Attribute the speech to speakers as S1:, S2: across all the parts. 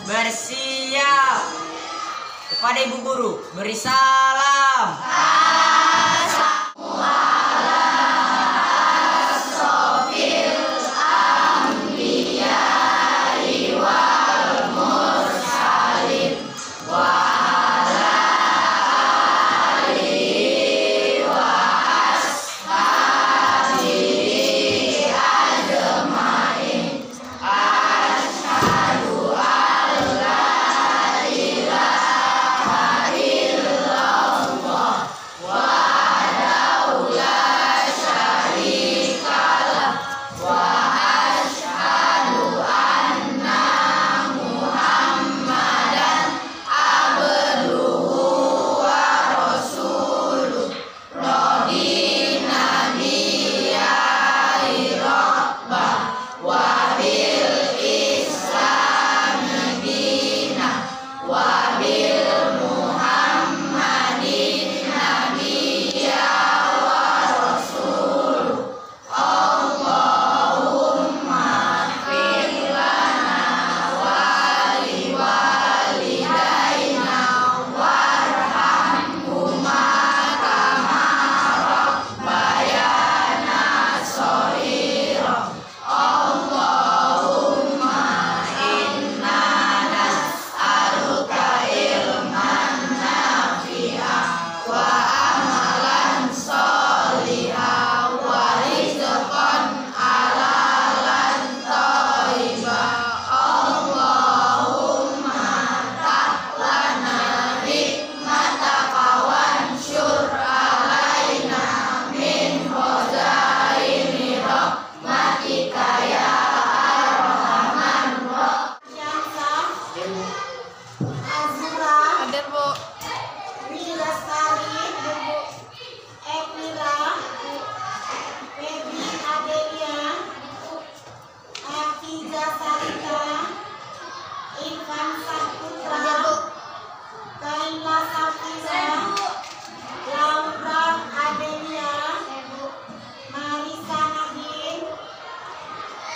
S1: Bersiap. Kepada Ibu Guru, beri salam.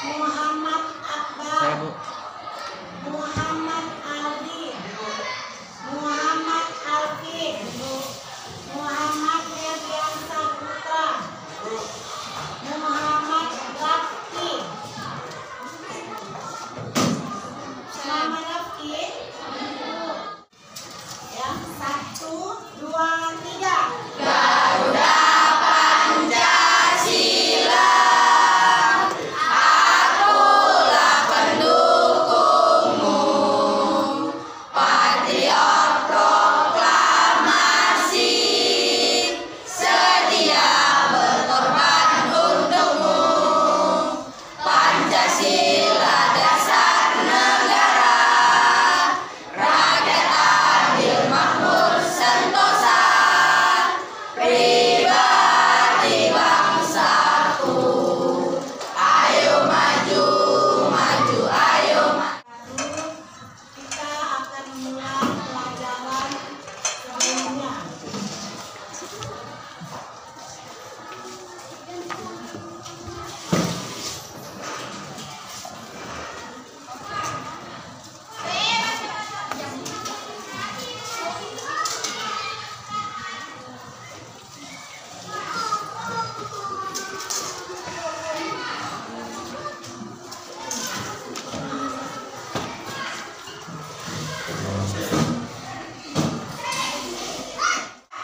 S2: Muhammad Akbar, Muhammad Aldi, Muhammad Alfi, Muhammad Ferdian Saputra, Muhammad Rafki. Nama Rafki. Yang 1, 2, 3.
S3: Garuda Pancasila.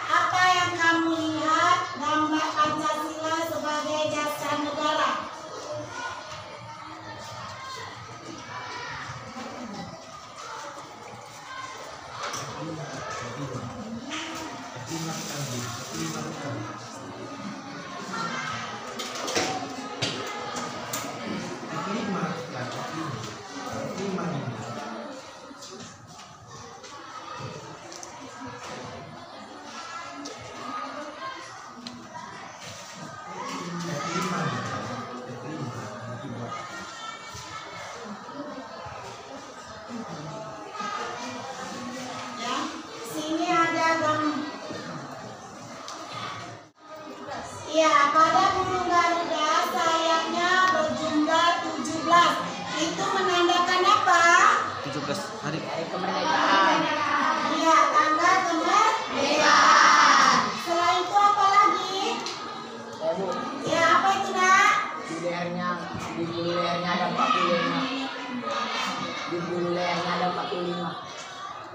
S2: Apa yang kamu lihat gambar Pancasila sebagai dasar negara? Ya, sini ada
S3: Hari
S1: Hari kemerdekaan.
S2: Iya, tanggal kemerdekaan. Selain itu apa lagi?
S1: Bu,
S2: Ya, apa itu, Nak?
S1: di bulu lehernya ada 45. Di bulu lehernya ada 45.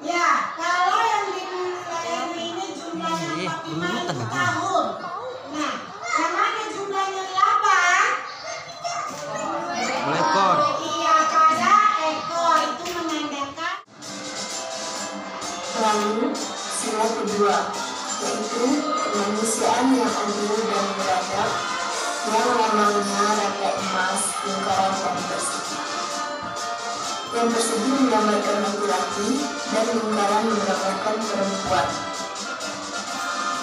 S2: Ya, kalau yang di leher ini jumlahnya 45 itu tahun. Nah, yang ada jumlahnya 8.
S3: ekor.
S2: Iya, pada ekor itu menandakan.
S4: Lalu sila kedua, yaitu kemanusiaan yang adil dan beradab, yang lambangnya rantai emas lingkaran dan persegi. Yang persegi menggambarkan laki-laki dan lingkaran menggambarkan perempuan.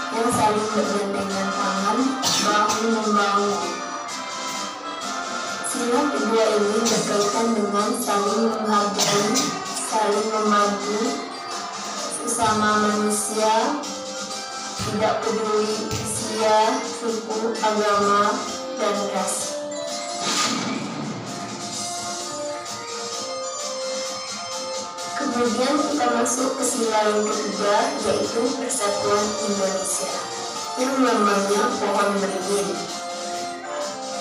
S4: Yang saling bergandengan tangan, bahu membahu. Sila kedua ini berkaitan dengan saling menghargai, saling membantu sesama manusia, tidak peduli usia, suku, agama, dan ras. Kemudian kita masuk ke sila yang ketiga, yaitu Persatuan Indonesia, yang namanya pohon beringin.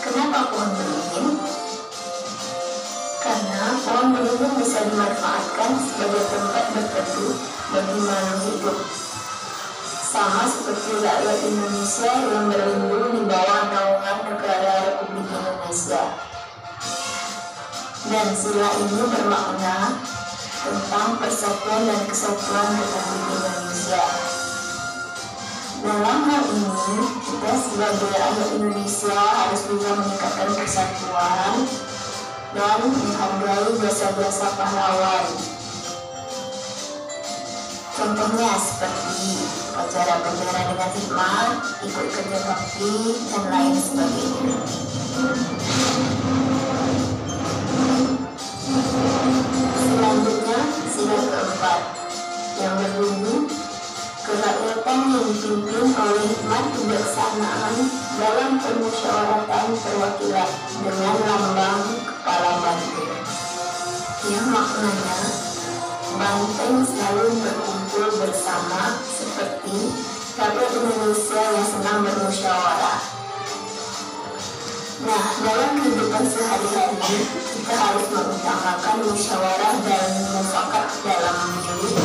S4: Kenapa pohon beringin? Karena pohon beringin bisa dimanfaatkan sebagai tempat berteduh bagi makhluk hidup, sama seperti rakyat Indonesia yang berlindung di bawah naungan negara Republik Indonesia. Dan sila ini bermakna tentang persatuan dan kesatuan Republik Indonesia. Dalam hal ini, kita sebagai rakyat Indonesia harus bisa meningkatkan persatuan dan menghargai jasa-jasa pahlawan. Contohnya seperti upacara bendera dengan hikmat, ikut kerja bakti, dan lain sebagainya. Selanjutnya, sila keempat, yang berbunyi kerakyatan yang dipimpin oleh hikmat kebijaksanaan dalam permusyawaratan perwakilan dengan lambang kepala banteng, yang maknanya banteng selalu berkumpul bersama seperti rakyat Indonesia yang senang bermusyawarah. Nah, dalam kehidupan sehari-hari kita harus mengutamakan musyawarah dan mufakat dalam memilih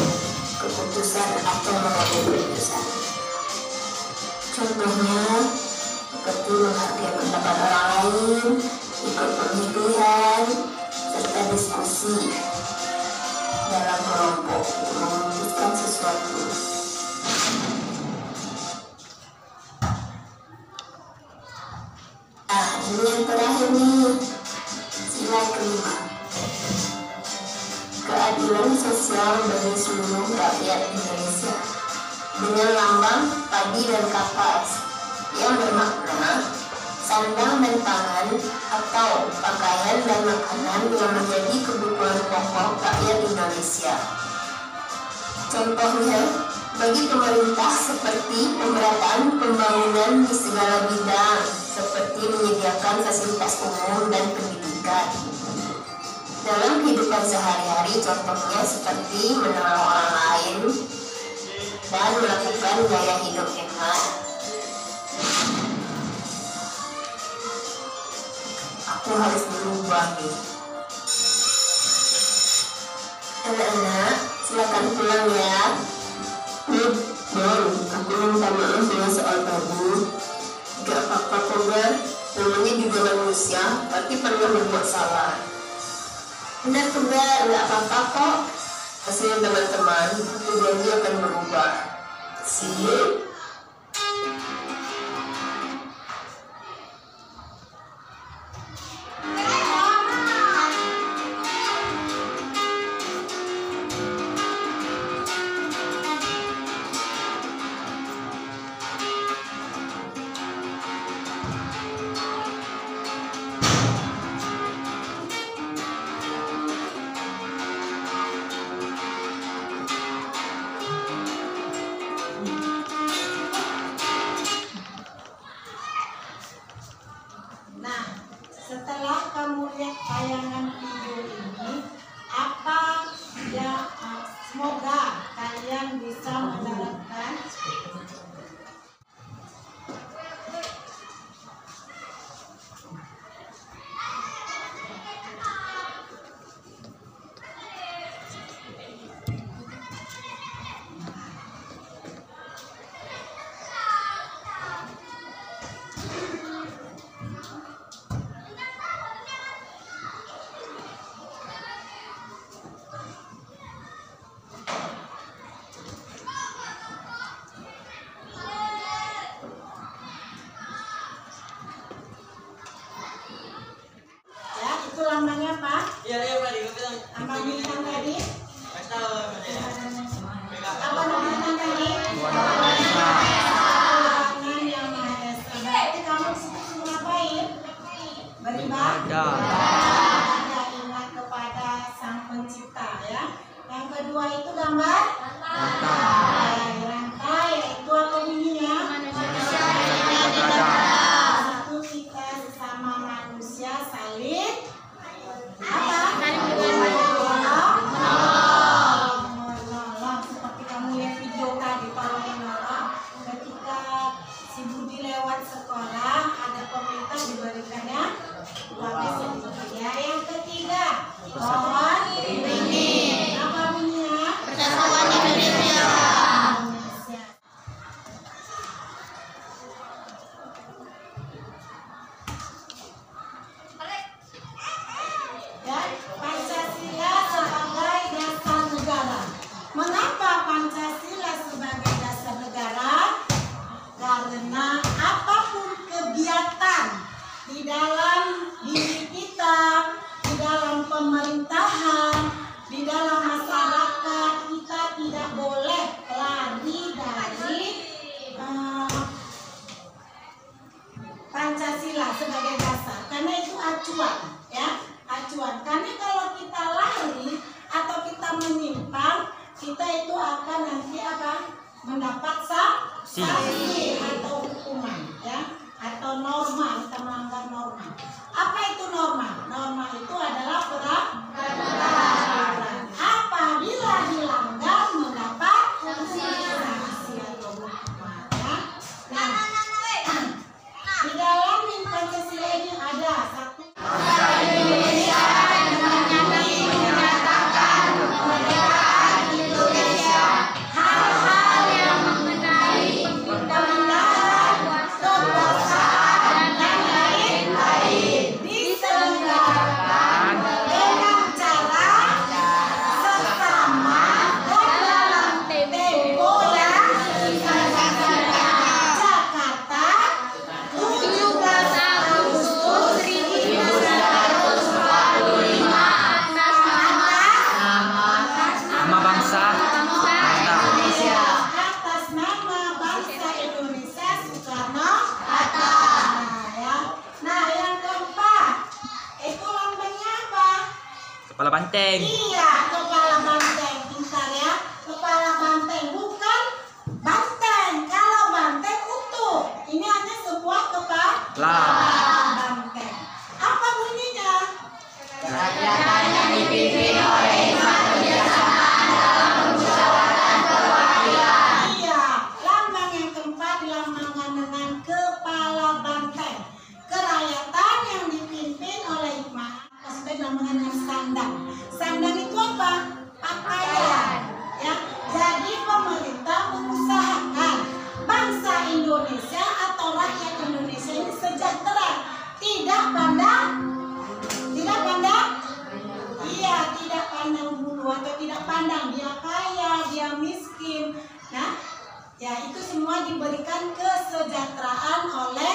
S4: keputusan atau mengambil keputusan. Contohnya seperti menghargai pendapat orang lain, ikut pemilihan, serta diskusi dalam kelompok untuk memutuskan sesuatu. Nah, ini yang terakhir nih, sila kelima, keadilan sosial bagi seluruh rakyat Indonesia, dengan lambang padi dan kapas, yang bermakna sandang dan pangan atau pakaian dan makanan yang menjadi kebutuhan pokok rakyat Indonesia. Contohnya, bagi pemerintah seperti pemerataan pembangunan di segala bidang, seperti menyediakan fasilitas umum dan pendidikan. Dalam kehidupan sehari-hari, contohnya seperti menolong orang lain dan melakukan gaya hidup hemat. Aku harus berubah nih. Anak-anak, silakan pulang ya. Bang, aku minta maaf ya soal tadi. Gak apa-apa kok, Bang. Namanya juga manusia, tapi pernah berbuat salah. Benar Kembar, gak apa-apa kok. Kasihan teman-teman, aku janji akan berubah. See?
S2: bintang tadi? Apa nama bintang tadi? Tuhan yang Maha Esa. Berarti kamu disitu ngapain? Beribadah. Ingat kepada Sang Pencipta ya. Yang kedua itu gambar rantai. Itu apa bunyinya? Satu, kita sesama manusia saling apa? Menolong. Seperti kamu lihat video tadi, tolong menolong. Ketika si Budi lewat sekolah, ada pemerintah diberikannya uang sedikit ya. Yang ketiga, pohon beringin. Apa bunyinya?
S3: Persatuan Indonesia.
S2: Dan Pancasila sebagai dasar negara. Mengapa Pancasila sebagai dasar negara? Karena apapun kegiatan di dalam diri kita, di dalam pemerintahan, di dalam masyarakat, kita tidak boleh lari dari Pancasila sebagai dasar. Karena itu acuan, ya, acuan. Karena kalau kita lari atau kita menyimpang, kita itu akan nanti apa? Mendapat sanksi atau hukuman, ya, atau norma. Kita melanggar norma. Apa itu norma? Norma itu adalah peraturan. Apabila dilanggar mendapat sanksi atau hukuman, ya. Nah, di dalam Pancasila ini ada satu
S3: Indonesia menyatakan kemerdekaan Indonesia, hal-hal yang mengenai pemerintahan, kekuasaan, dan lain-lain
S2: diselenggarakan dengan cara sesama dan dalam tempo yang Jakarta 17 Agustus 1945
S3: atas
S5: Nama bangsa
S3: Indonesia.
S2: atas nama bangsa Indonesia Soekarno-Hatta. Ya. Nah, yang keempat itu lambangnya apa?
S5: kepala banteng.
S2: Iya, kepala banteng. Pintar ya, kepala banteng, bukan banteng. Kalau banteng utuh, ini hanya sebuah kepala banteng. Apa bunyinya?
S3: Kerajaan yang dipimpin oleh hikmat kebijaksanaan dalam permusyawaratan perwakilan.
S2: Iya, lambang yang keempat dilambangkan dengan kepala banteng. Kerakyatan yang dipimpin oleh hikmat. Maksudnya dilambangkan dengan sandang. Sandang itu apa? Pakaian. Ya, jadi pemerintah mengusahakan bangsa Indonesia atau rakyat Indonesia ini sejahtera, tidak pandang, tidak pandang. Iya, tidak pandang bulu atau tidak pandang dia kaya, dia miskin. Nah, ya itu semua diberikan kesejahteraan oleh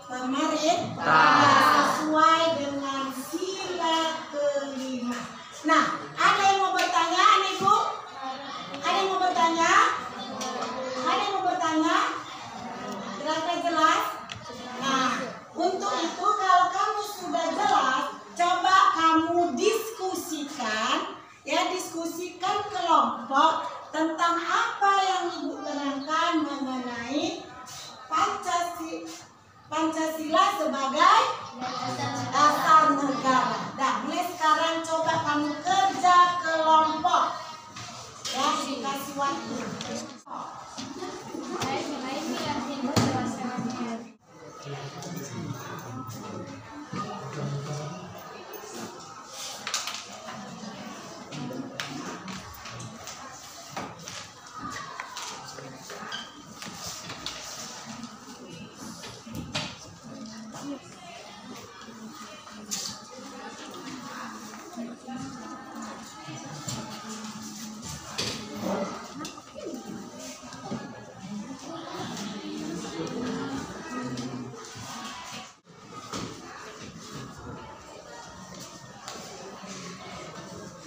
S2: pemerintah sesuai dengan sila kelima. Nah, ada yang mau bertanya, Ibu? Ada yang mau bertanya? Ada yang mau bertanya? Kira-kira jelas? Nah, untuk itu kalau kamu sudah jelas, coba kamu diskusikan, ya, diskusikan kelompok tentang apa yang Ibu terangkan mengenai Pancasila sebagai dasar negara. Nah, mulai sekarang coba kamu kerja kelompok, ya, dikasih waktu.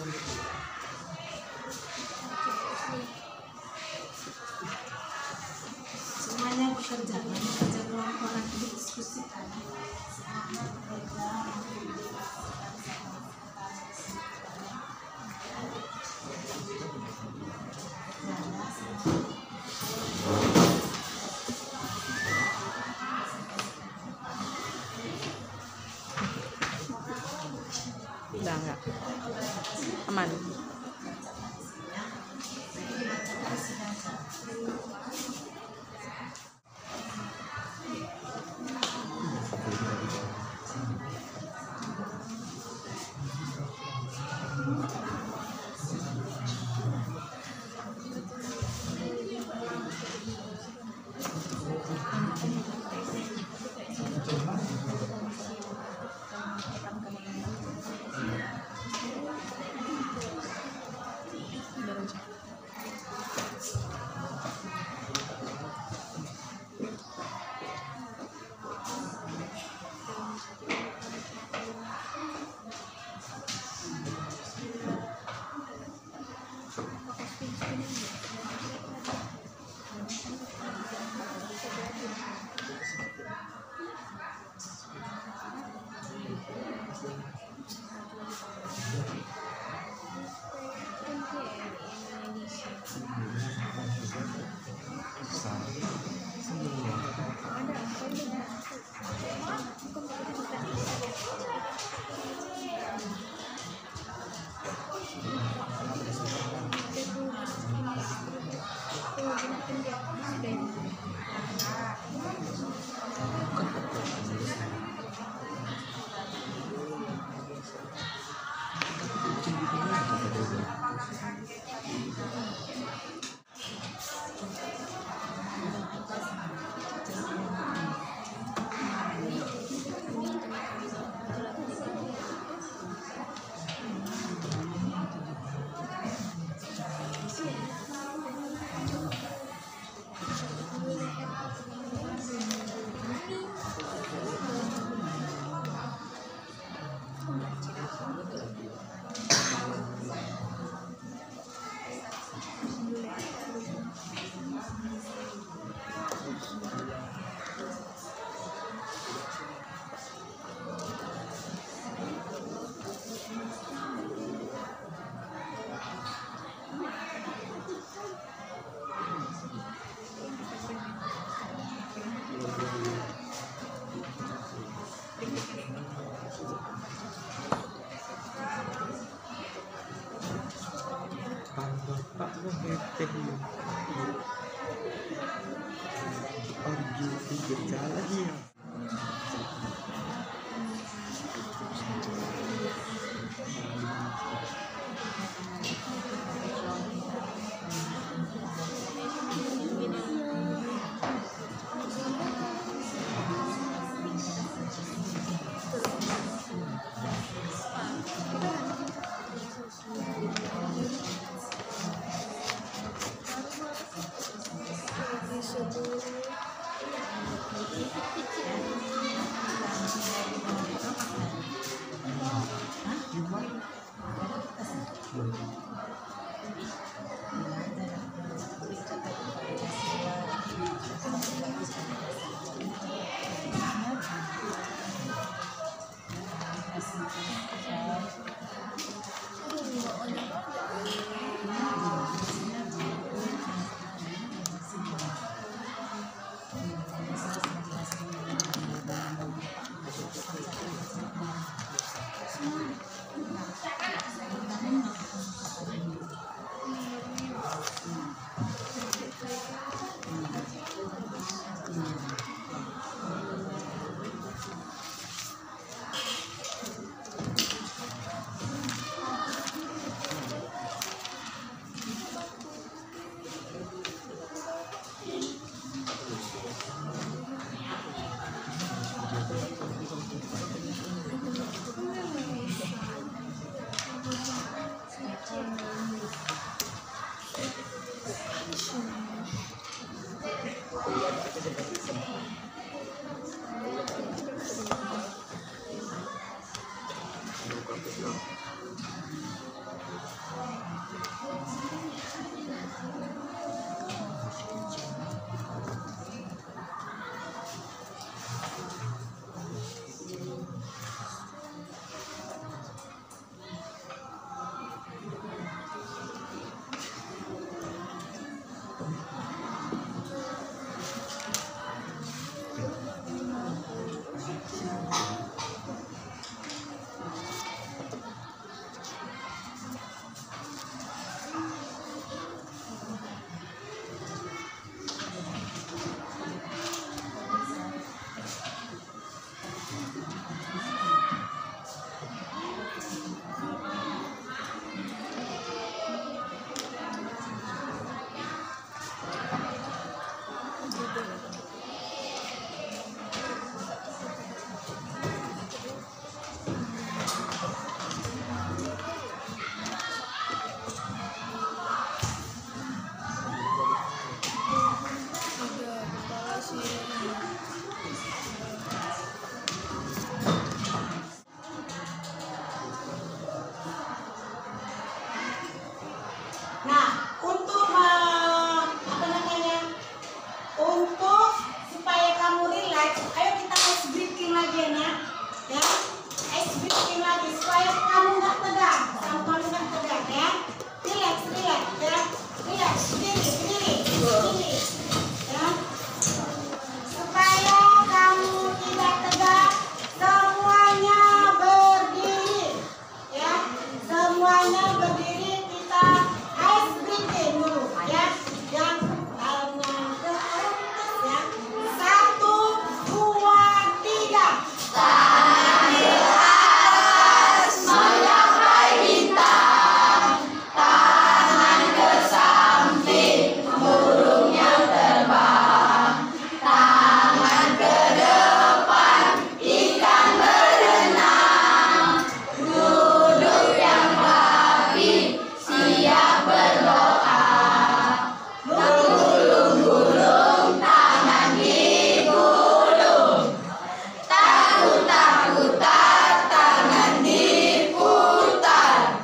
S2: Semuanya bekerja kelompok nanti didiskusikan. Semuanya bekerja nanti didiskusikan
S3: Udah enggak? Aman.
S5: Bapak lo ngeteh ya. Pergi pinggir jalan ya.
S2: berdiri kita ice breathing dulu ya. Yang tangan ke atas ya. 1, 2, 3.
S1: Tangan ke atas menggapai bintang, tangan ke samping burung yang terbang, tangan ke depan ikan berenang, duduk yang rapi siap berdoa, gulung-gulung tangan digulung, takut-takutan tangan diputar,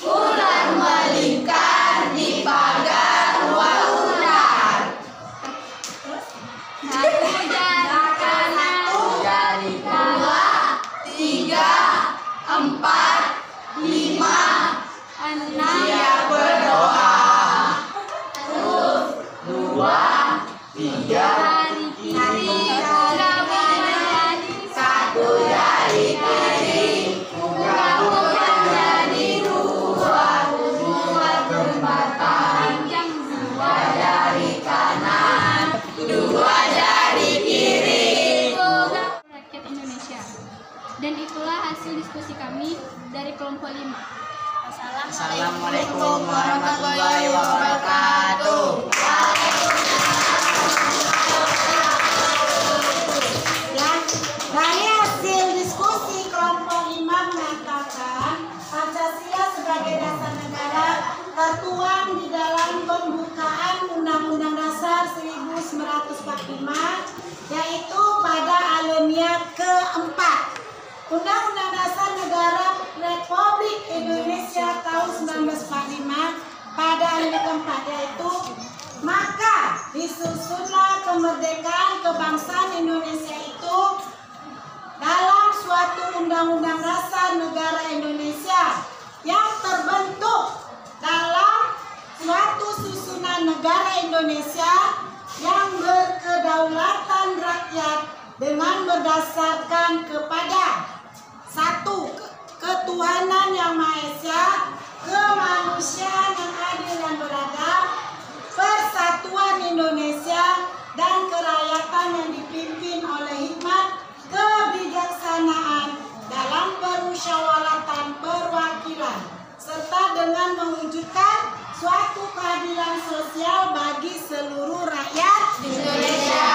S1: ular melingkar di pagar ular. Satu jari kanan, jari 2, 3, 4, 5, 6. Siap berdoa. 2, 3, jari kiri gabung satu jari kiri gabung menjadi 2 jembatan, 2 jari kanan, 2 jari kiri.
S6: Rakyat Indonesia. Dan itulah hasil diskusi kami dari kelompok 5.
S1: Assalamualaikum warahmatullahi wabarakatuh.
S2: Ya, dari hasil diskusi kelompok 5 mengatakan Pancasila sebagai dasar negara tertuang di dalam pembukaan Undang-Undang Dasar 1945, yaitu pada alinea keempat. Undang-Undang Dasar Negara Republik Indonesia tahun 1945 pada alinea keempat, yaitu maka disusunlah kemerdekaan kebangsaan Indonesia itu dalam suatu undang-undang dasar negara Indonesia yang terbentuk dalam suatu susunan negara Indonesia yang berkedaulatan rakyat dengan berdasarkan kepada 1. Ketuhanan yang Maha Esa, kemanusiaan yang adil dan beradab, persatuan Indonesia, dan kerakyatan yang dipimpin oleh hikmat kebijaksanaan dalam permusyawaratan perwakilan, serta dengan mewujudkan suatu keadilan sosial bagi seluruh rakyat Indonesia.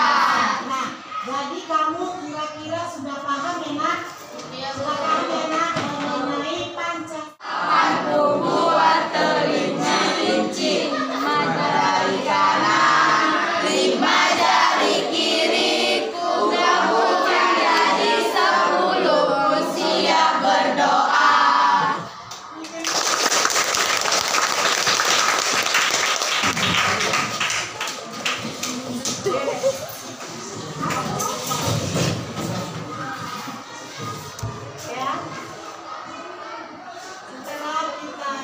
S2: Nah, jadi kamu kira-kira sudah paham ya, Nak? Silakan ya, Nak, mengenai Pancasila.
S1: Aku buat telinga licin, 5 jari kanan, 5 jari kiri, ku gabung jadi 10, siap berdoa.
S2: Ya. Setelah kita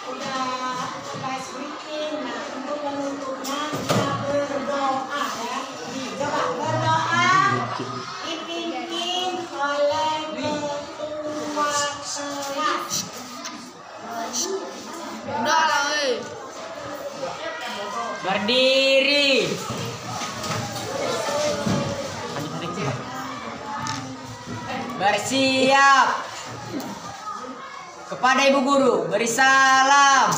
S2: udah guys bikin, nah untuk menutupnya kita berdoa ya. Coba berdoa dipimpin oleh ketua kelas.
S1: Berdiri. Bersiap. Kepada Ibu Guru beri salam.